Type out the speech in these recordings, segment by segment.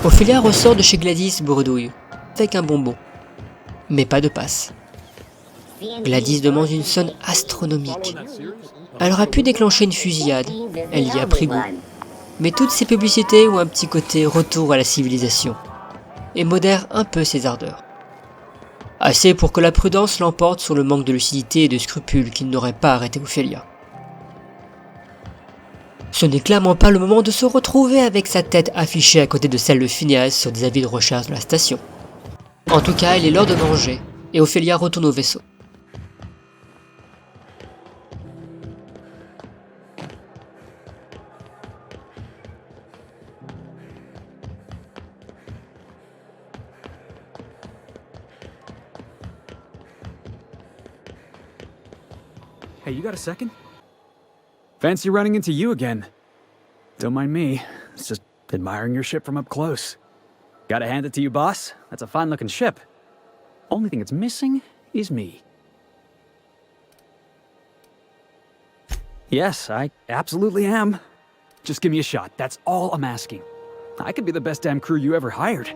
Ophélia ressort de chez Gladys bourdouille, avec un bonbon, mais pas de passe. Gladys demande une somme astronomique. Elle aurait pu déclencher une fusillade, elle y a pris goût. Mais toutes ces publicités ont un petit côté retour à la civilisation, et modèrent un peu ses ardeurs. Assez pour que la prudence l'emporte sur le manque de lucidité et de scrupules qui n'aurait pas arrêté Ophélia. Ce n'est clairement pas le moment de se retrouver avec sa tête affichée à côté de celle de Phineas sur des avis de recherche de la station. En tout cas, il est l'heure de manger, et Ophélia retourne au vaisseau. Hey, you got a second? Fancy running into you again. Don't mind me. It's just admiring your ship from up close. Gotta hand it to you, boss. That's a fine-looking ship. Only thing it's missing is me. Yes, I absolutely am. Just give me a shot. That's all I'm asking. I could be the best damn crew you ever hired.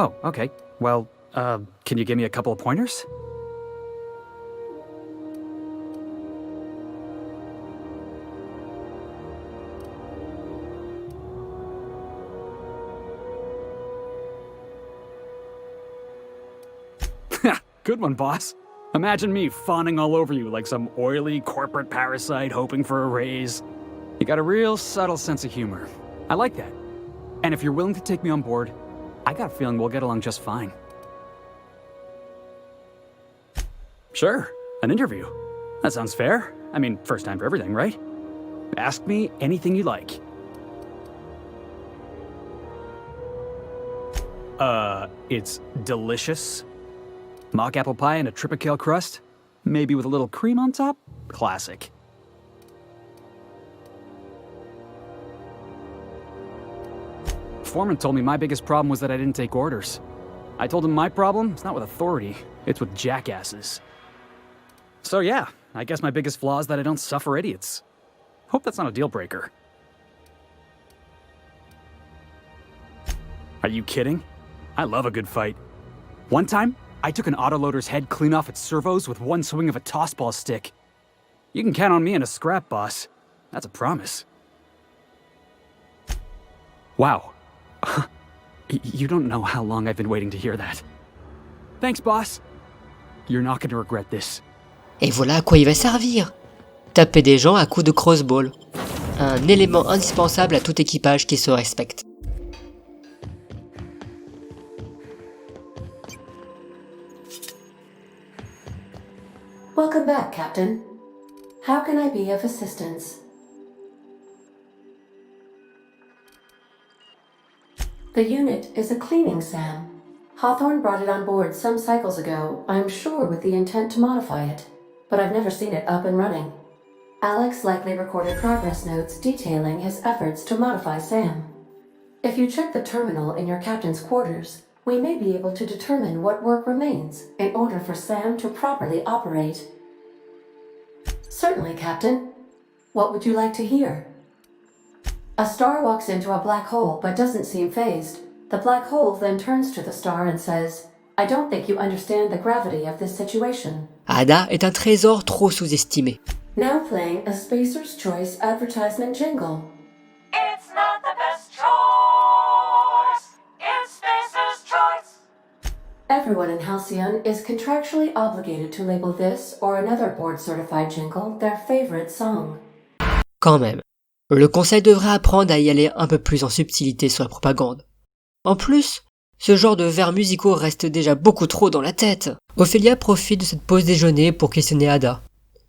Oh, okay. Well, can you give me a couple of pointers? Good one, boss. Imagine me fawning all over you like some oily corporate parasite hoping for a raise. You got a real subtle sense of humor. I like that. And if you're willing to take me on board, I got a feeling we'll get along just fine. Sure, an interview. That sounds fair. I mean, first time for everything, right? Ask me anything you like. It's delicious. Mock apple pie and a tripicale crust? Maybe with a little cream on top? Classic. Foreman told me my biggest problem was that I didn't take orders. I told him my problem is not with authority, it's with jackasses. So yeah, I guess my biggest flaw is that I don't suffer idiots. Hope that's not a deal breaker. Are you kidding? I love a good fight. One time, I took an autoloader's head clean off its servos with one swing of a tossball stick. You can count on me in a scrap, boss. That's a promise. Wow. You don't know how long I've been waiting to hear that. Thanks, boss. You're not going to regret this. Et voilà à quoi il va servir. Taper des gens à coups de crossball. Un élément indispensable à tout équipage qui se respecte. Welcome back, Captain. How can I be of assistance? The unit is a cleaning SAM. Hawthorne brought it on board some cycles ago, I'm sure with the intent to modify it, but I've never seen it up and running. Alex likely recorded progress notes detailing his efforts to modify SAM. If you check the terminal in your captain's quarters, we may be able to determine what work remains in order for SAM to properly operate. Certainly, Captain. What would you like to hear? A star walks into a black hole but doesn't seem phased. The black hole then turns to the star and says, I don't think you understand the gravity of this situation. Ada est un trésor trop sous-estimé. Now playing a Spacer's Choice advertisement jingle. It's not the best choice. It's Spacer's choice. Everyone in Halcyon is contractually obligated to label this or another board-certified jingle their favorite song. Quand même, le conseil devrait apprendre à y aller un peu plus en subtilité sur la propagande. En plus, ce genre de vers musicaux reste déjà beaucoup trop dans la tête. Ophélia profite de cette pause déjeuner pour questionner Ada.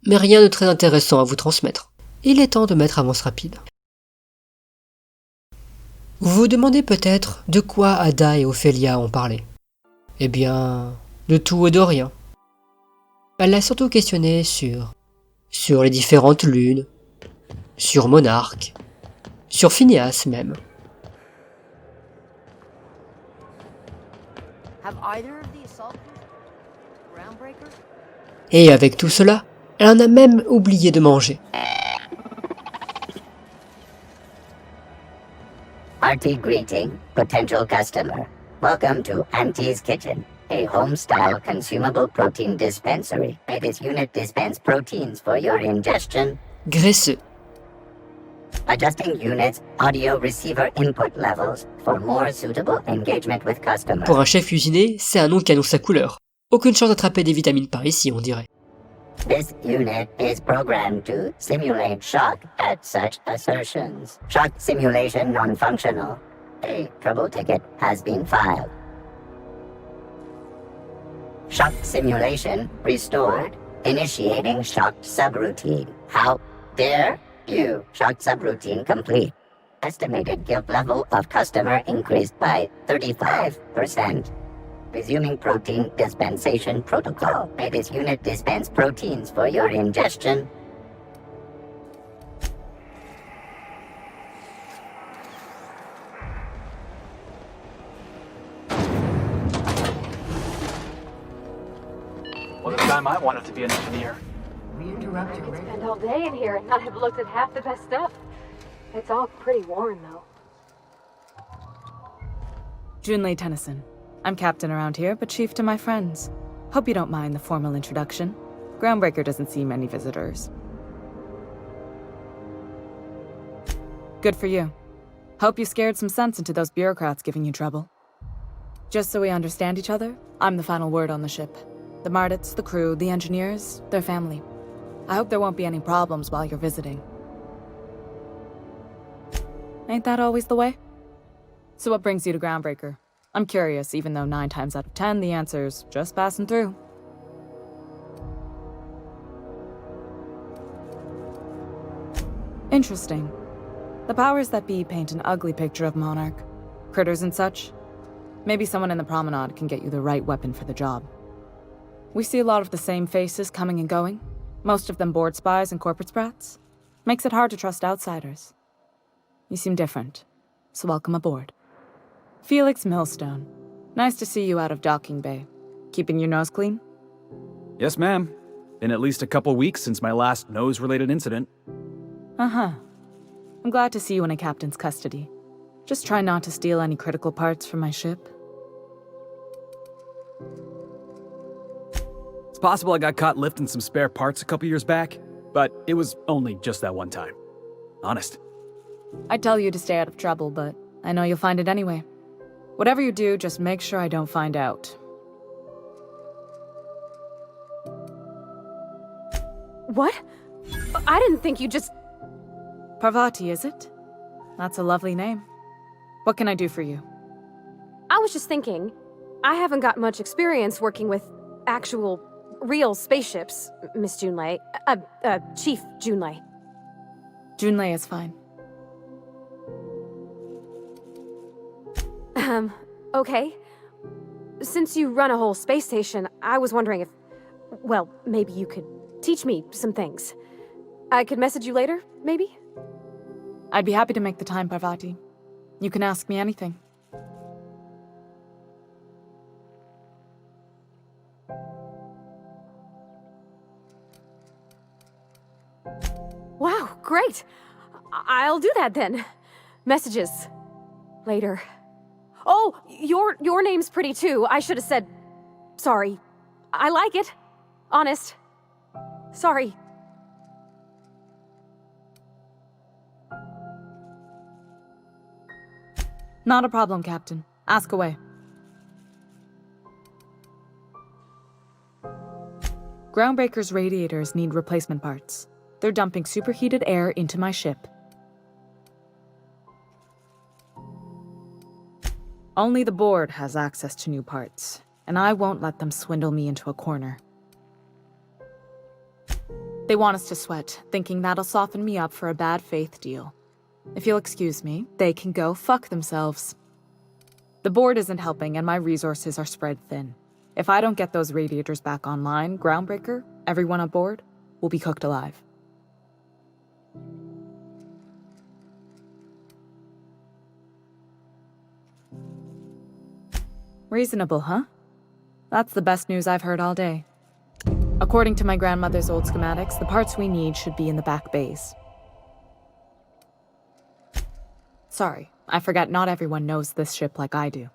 Mais rien de très intéressant à vous transmettre. Il est temps de mettre avance rapide. Vous vous demandez peut-être de quoi Ada et Ophélia ont parlé. Eh bien, de tout et de rien. Elle l'a surtout questionné sur les différentes lunes, sur Monarque, sur Phineas même. Have either of the assault cruisers, groundbreakers, Et avec tout cela, elle en a même oublié de manger. Hearty greeting, potential customer. Welcome to Auntie's Kitchen, a home-style consumable protein dispensary. This unit dispense proteins for your ingestion. Graisseux. Adjusting units, audio receiver input levels for more suitable engagement with customers. Pour un chef cuisinier, c'est un nom qui annonce sa couleur. Aucune chance d'attraper des vitamines par ici, on dirait. This unit is programmed to simulate shock at such assertions. Shock simulation non-functional. A trouble ticket has been filed. Shock simulation restored. Initiating shock subroutine. How dare you? Shock subroutine complete. Estimated guilt level of customer increased by 35%. Resuming protein dispensation protocol. This unit dispense proteins for your ingestion. Well, this guy might want it to be an engineer. We interrupted. I could spend all day in here and not have looked at half the best stuff. It's all pretty worn, though. Junlei Tennyson. I'm captain around here, but chief to my friends. Hope you don't mind the formal introduction. Groundbreaker doesn't see many visitors. Good for you. Hope you scared some sense into those bureaucrats giving you trouble. Just so we understand each other, I'm the final word on the ship. The Mardits, the crew, the engineers, their family. I hope there won't be any problems while you're visiting. Ain't that always the way? So what brings you to Groundbreaker? I'm curious, even though 9 times out of 10 the answer's just passing through. Interesting. The powers that be paint an ugly picture of Monarch. Critters and such. Maybe someone in the promenade can get you the right weapon for the job. We see a lot of the same faces coming and going. Most of them board spies and corporate sprats. Makes it hard to trust outsiders. You seem different, so welcome aboard. Felix Millstone. Nice to see you out of docking bay. Keeping your nose clean? Yes, ma'am. Been at least a couple weeks since my last nose-related incident. Uh-huh. I'm glad to see you in a captain's custody. Just try not to steal any critical parts from my ship. It's possible I got caught lifting some spare parts a couple years back, but it was only just that one time. Honest. I'd tell you to stay out of trouble, but I know you'll find it anyway. Whatever you do, just make sure I don't find out. What? I didn't think you just... Parvati, is it? That's a lovely name. What can I do for you? I was just thinking, I haven't got much experience working with actual, real spaceships, Miss Junlei. Chief Junlei. Junlei is fine. Okay. Since you run a whole space station, I was wondering if... Well, maybe you could teach me some things. I could message you later, maybe? I'd be happy to make the time, Parvati. You can ask me anything. Wow, great! I'll do that then. Messages. Later. Oh, your name's pretty too. I should have said... Sorry. I like it. Honest. Sorry. Not a problem, Captain. Ask away. Groundbreaker's radiators need replacement parts. They're dumping superheated air into my ship. Only the board has access to new parts, and I won't let them swindle me into a corner. They want us to sweat, thinking that'll soften me up for a bad faith deal. If you'll excuse me, they can go fuck themselves. The board isn't helping and my resources are spread thin. If I don't get those radiators back online, Groundbreaker, everyone aboard, will be cooked alive. Reasonable, huh? That's the best news I've heard all day. According to my grandmother's old schematics, the parts we need should be in the back bays. Sorry, I forget not everyone knows this ship like I do.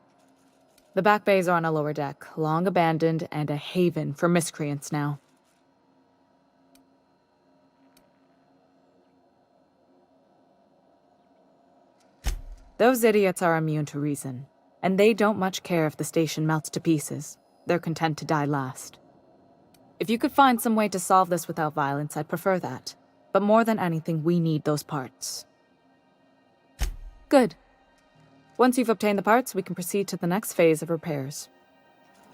The back bays are on a lower deck, long abandoned and a haven for miscreants now. Those idiots are immune to reason, and they don't much care if the station melts to pieces. They're content to die last. If you could find some way to solve this without violence, I'd prefer that. But more than anything, we need those parts. Good. Once you've obtained the parts, we can proceed to the next phase of repairs.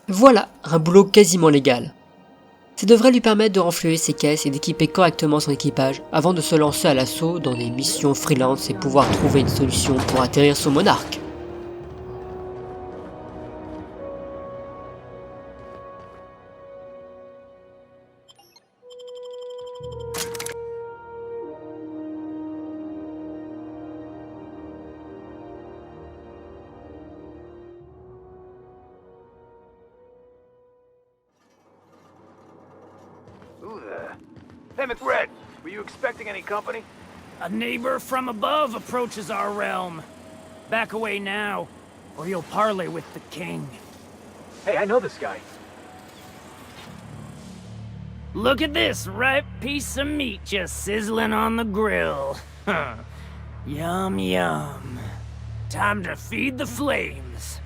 Voilà, un boulot quasiment légal. Ça devrait lui permettre de renflouer ses caisses et d'équiper correctement son équipage avant de se lancer à l'assaut dans des missions freelance et pouvoir trouver une solution pour atterrir son monarque. Hey, McRed, were you expecting any company? A neighbor from above approaches our realm. Back away now, or you'll parley with the king. Hey, I know this guy. Look at this ripe piece of meat just sizzling on the grill. Yum, yum. Time to feed the flames.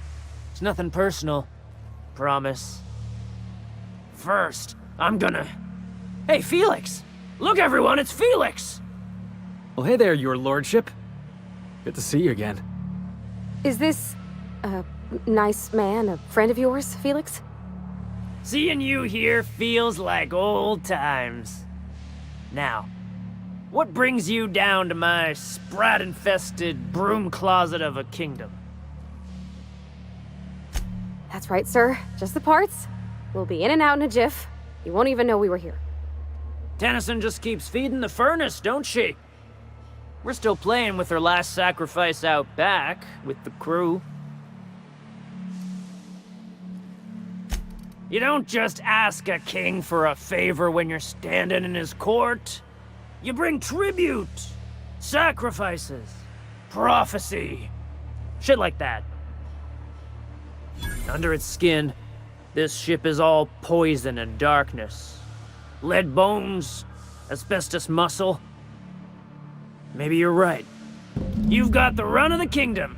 It's nothing personal. Promise. First, I'm gonna... Hey, Felix! Look, everyone, it's Felix! Well, hey there, your lordship. Good to see you again. Is this a nice man, a friend of yours, Felix? Seeing you here feels like old times. Now, what brings you down to my sprat-infested broom closet of a kingdom? That's right, sir. Just the parts. We'll be in and out in a jiff. You won't even know we were here. Tennyson just keeps feeding the furnace, don't she? We're still playing with her last sacrifice out back, with the crew. You don't just ask a king for a favor when you're standing in his court. You bring tribute, sacrifices, prophecy, shit like that. Under its skin, this ship is all poison and darkness. Lead bones, asbestos muscle. Maybe you're right. You've got the run of the kingdom.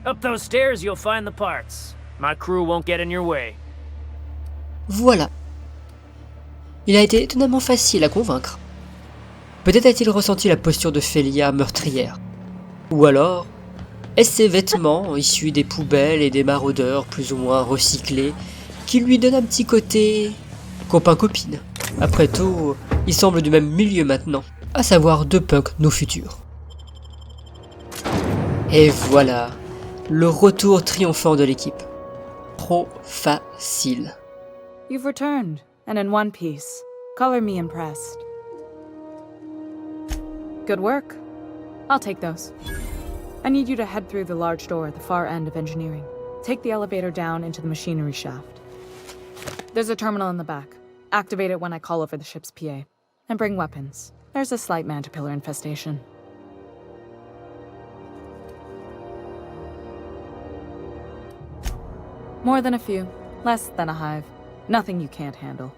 Up those stairs, you'll find the parts. My crew won't get in your way. Voilà. Il a été étonnamment facile à convaincre. Peut-être a-t-il ressenti la posture d'Ophélia meurtrière. Ou alors, est-ce ses vêtements issus des poubelles et des maraudeurs plus ou moins recyclés qui lui donnent un petit côté copain-copine. Après tout, ils semblent du même milieu maintenant, à savoir deux punks nos futurs. Et voilà, le retour triomphant de l'équipe. Trop facile. You've returned, and in one piece. Color me impressed. Good work. I'll take those. I need you to head through the large door at the far end of engineering. Take the elevator down into the machinery shaft. There's a terminal in the back. Activate it when I call over the ship's PA. And bring weapons. There's a slight man-to-pillar infestation. More than a few. Less than a hive. Nothing you can't handle.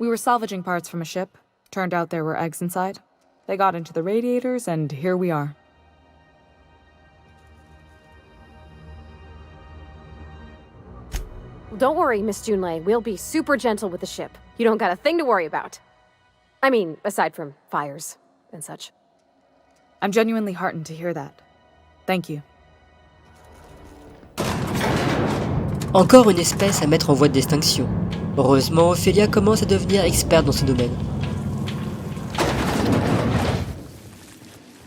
We were salvaging parts from a ship. Turned out there were eggs inside. They got into the radiators, and here we are. Don't worry, Miss Junlei. We'll be super gentle with the ship. You don't got a thing to worry about. I mean, aside from fires and such. I'm genuinely heartened to hear that. Thank you. Encore une espèce à mettre en voie de distinction. Heureusement, Ophélia commence à devenir experte dans ce domaine.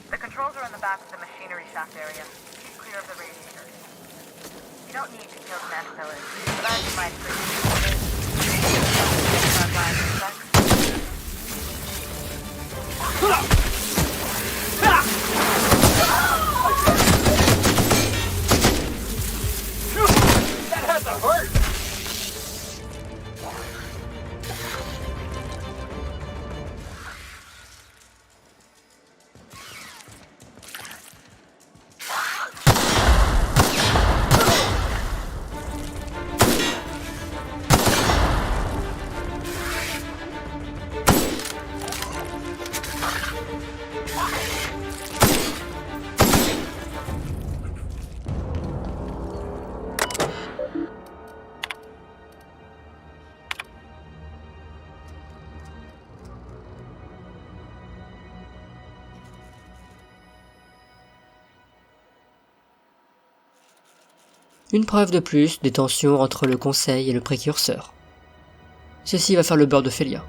The controls are in the back of the machinery shaft area. Keep clear of the radiators. You don't need to kill the man-pillars, but I do my Une preuve de plus des tensions entre le conseil et le précurseur. Ceci va faire le beurre d'Ophélia.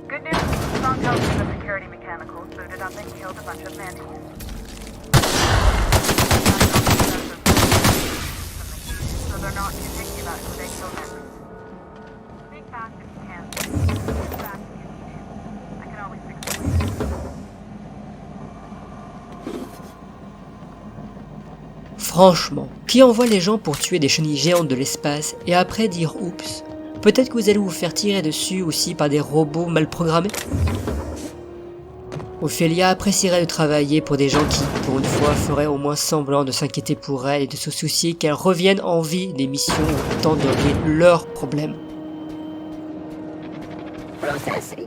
Good news. Strong tells me the security mechanicals booted up and killed a bunch of mantis. So they're not too picky about who they kill next. Speak fast if you can. Speak fast if you need to. I can always fix it. Franchement, qui envoie les gens pour tuer des chenilles géantes de l'espace et après dire oups? Peut-être que vous allez vous faire tirer dessus aussi par des robots mal programmés? Ophélia apprécierait de travailler pour des gens qui, pour une fois, feraient au moins semblant de s'inquiéter pour elle et de se soucier qu'elle revienne en vie des missions où tentent de régler leurs problèmes. Processing.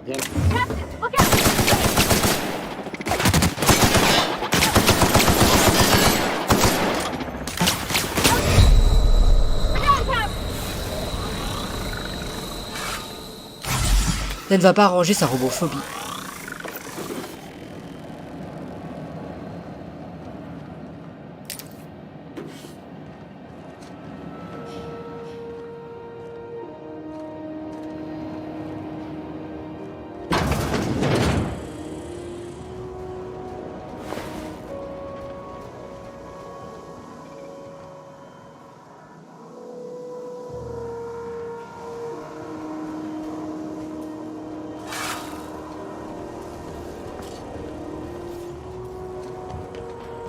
Elle ne va pas arranger sa robophobie.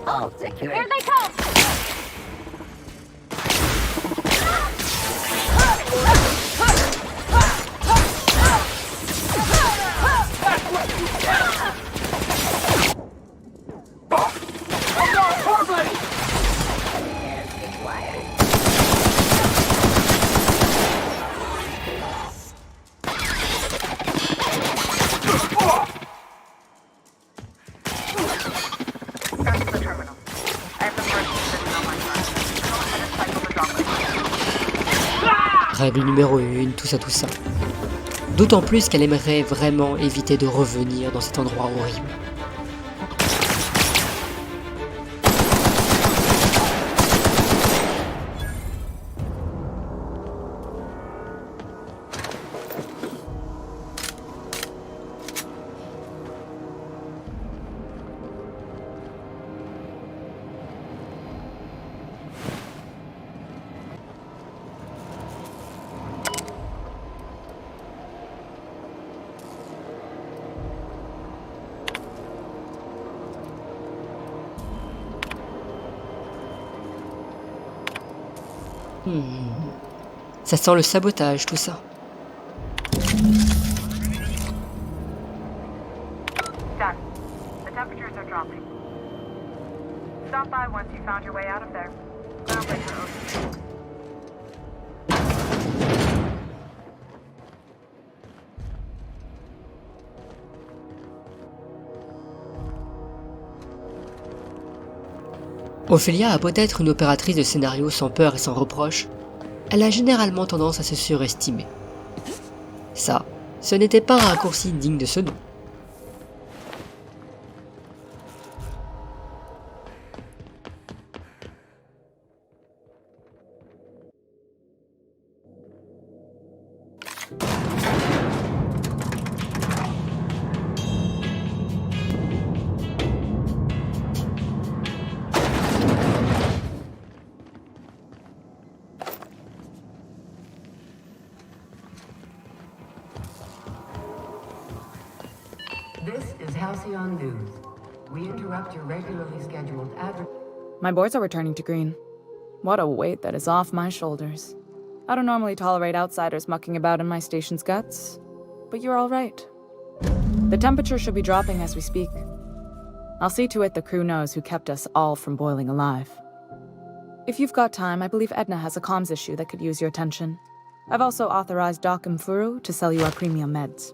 All security. Here they come! Back to the terminal. I have the first system on my side. Go ahead and cycle the droplet. Règle numéro 1, tout ça. D'autant plus qu'elle aimerait vraiment éviter de revenir dans cet endroit horrible. Ça sent le sabotage, tout ça. Done. The temperatures are dropping. Stop by once you found your way out of there. Groundbreaker over. Ophélia a peut-être une opératrice de scénario sans peur et sans reproche. Elle a généralement tendance à se surestimer. Ça, ce n'était pas un raccourci digne de ce nom. This is Halcyon News. We interrupt your regularly scheduled My boards are returning to green. What a weight that is off my shoulders. I don't normally tolerate outsiders mucking about in my station's guts, but you're all right. The temperature should be dropping as we speak. I'll see to it the crew knows who kept us all from boiling alive. If you've got time, I believe Edna has a comms issue that could use your attention. I've also authorized Doc and Furu to sell you our premium meds.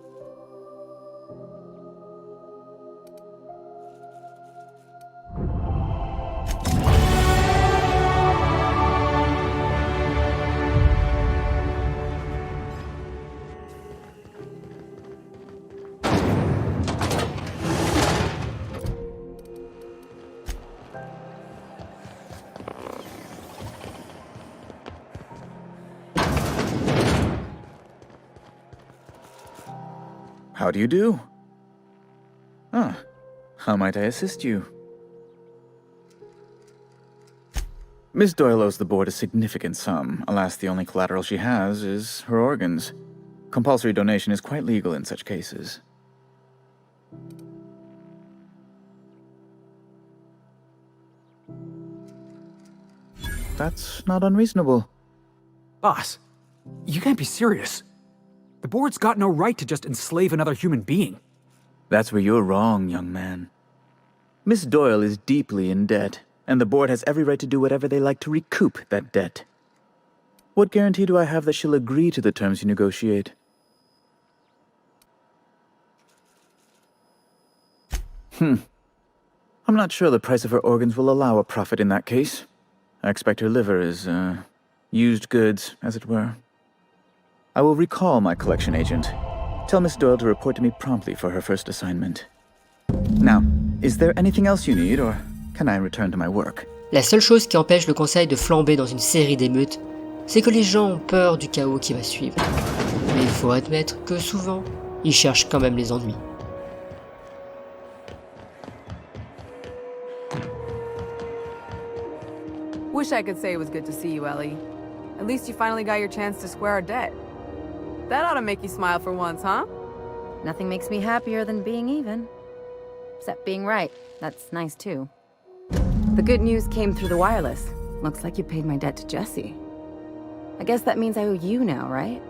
How do you do? Ah, how might I assist you? Miss Doyle owes the board a significant sum. Alas, the only collateral she has is her organs. Compulsory donation is quite legal in such cases. That's not unreasonable. Boss, you can't be serious. The board's got no right to just enslave another human being. That's where you're wrong, young man. Miss Doyle is deeply in debt, and the board has every right to do whatever they like to recoup that debt. What guarantee do I have that she'll agree to the terms you negotiate? I'm not sure the price of her organs will allow a profit in that case. I expect her liver is, used goods, as it were. I will recall my collection agent. Tell Miss Doyle to report to me promptly for her first assignment. Now, is there anything else you need, or can I return to my work? La seule chose qui empêche le conseil de flamber dans une série d'émeutes, c'est que les gens ont peur du chaos qui va suivre. Mais il faut admettre que souvent, ils cherchent quand même les ennuis. Wish I could say it was good to see you, Ellie. At least you finally got your chance to square our debt. That ought to make you smile for once, huh? Nothing makes me happier than being even. Except being right. That's nice, too. The good news came through the wireless. Looks like you paid my debt to Jesse. I guess that means I owe you now, right?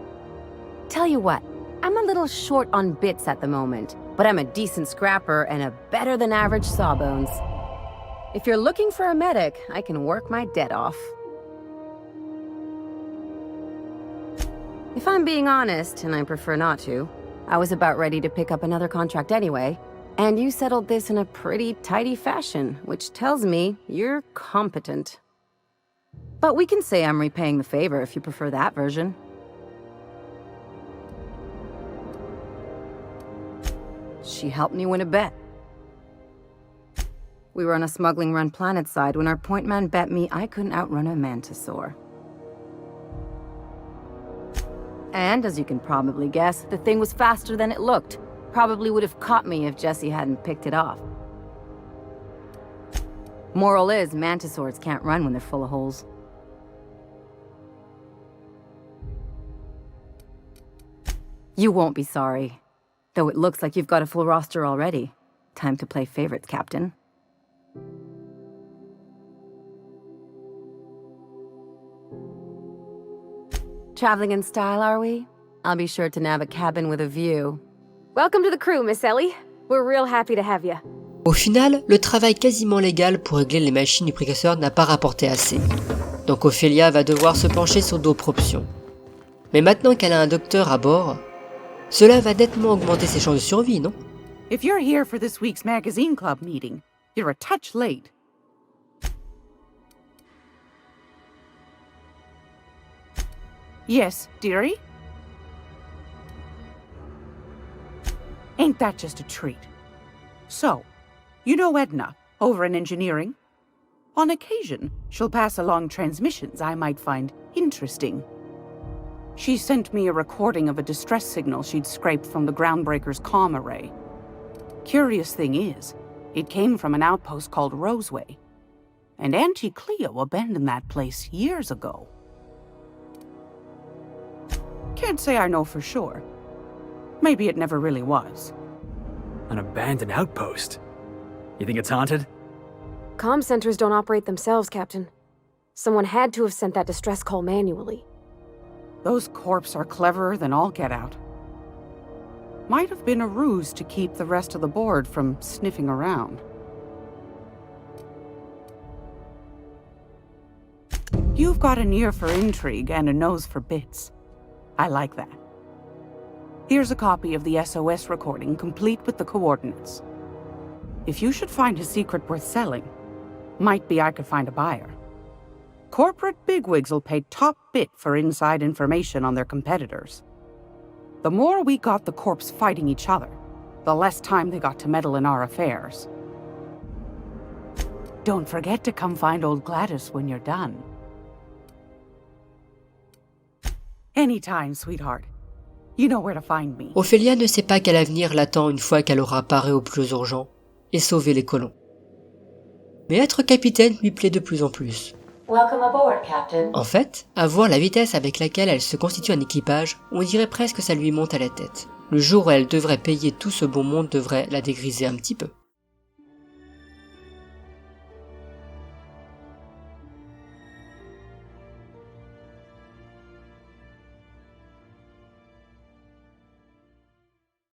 Tell you what, I'm a little short on bits at the moment, but I'm a decent scrapper and a better-than-average sawbones. If you're looking for a medic, I can work my debt off. If I'm being honest, and I prefer not to, I was about ready to pick up another contract anyway, and you settled this in a pretty tidy fashion, which tells me you're competent. But we can say I'm repaying the favor if you prefer that version. She helped me win a bet. We were on a smuggling run planetside when our point man bet me I couldn't outrun a mantisaur. And, as you can probably guess, the thing was faster than it looked. Probably would have caught me if Jesse hadn't picked it off. Moral is, mantisaurs can't run when they're full of holes. You won't be sorry. Though it looks like you've got a full roster already. Time to play favorites, Captain. Traveling in style, are we? I'll be sure to nab a cabin with a view. Welcome to the crew, Miss Ellie. We're real happy to have you. Au final, le travail quasiment légal pour régler les machines du précurseur n'a pas rapporté assez. Donc Ophélia va devoir se pencher sur d'autres options. Mais maintenant qu'elle a un docteur à bord, cela va nettement augmenter ses chances de survie, non? If you're here for this week's magazine club meeting, you're a touch late. Yes, dearie? Ain't that just a treat? So, you know Edna, over in engineering? On occasion, she'll pass along transmissions I might find interesting. She sent me a recording of a distress signal she'd scraped from the groundbreaker's comm array. Curious thing is, it came from an outpost called Roseway. And Auntie Cleo abandoned that place years ago. Can't say I know for sure. Maybe it never really was. An abandoned outpost? You think it's haunted? Comm centers don't operate themselves, Captain. Someone had to have sent that distress call manually. Those corps are cleverer than all get out. Might have been a ruse to keep the rest of the board from sniffing around. You've got an ear for intrigue and a nose for bits. I like that. Here's a copy of the SOS recording, complete with the coordinates. If you should find a secret worth selling, might be I could find a buyer. Corporate bigwigs will pay top bit for inside information on their competitors. The more we got the corps fighting each other, the less time they got to meddle in our affairs. Don't forget to come find old Gladys when you're done. Anytime, sweetheart. You know where to find me. Ophélia ne sait pas quel avenir l'attend une fois qu'elle aura paré au plus urgent et sauvé les colons. Mais être capitaine lui plaît de plus en plus. Welcome aboard, Captain. En fait, à voir la vitesse avec laquelle elle se constitue un équipage, on dirait presque que ça lui monte à la tête. Le jour où elle devrait payer tout ce beau monde devrait la dégriser un petit peu.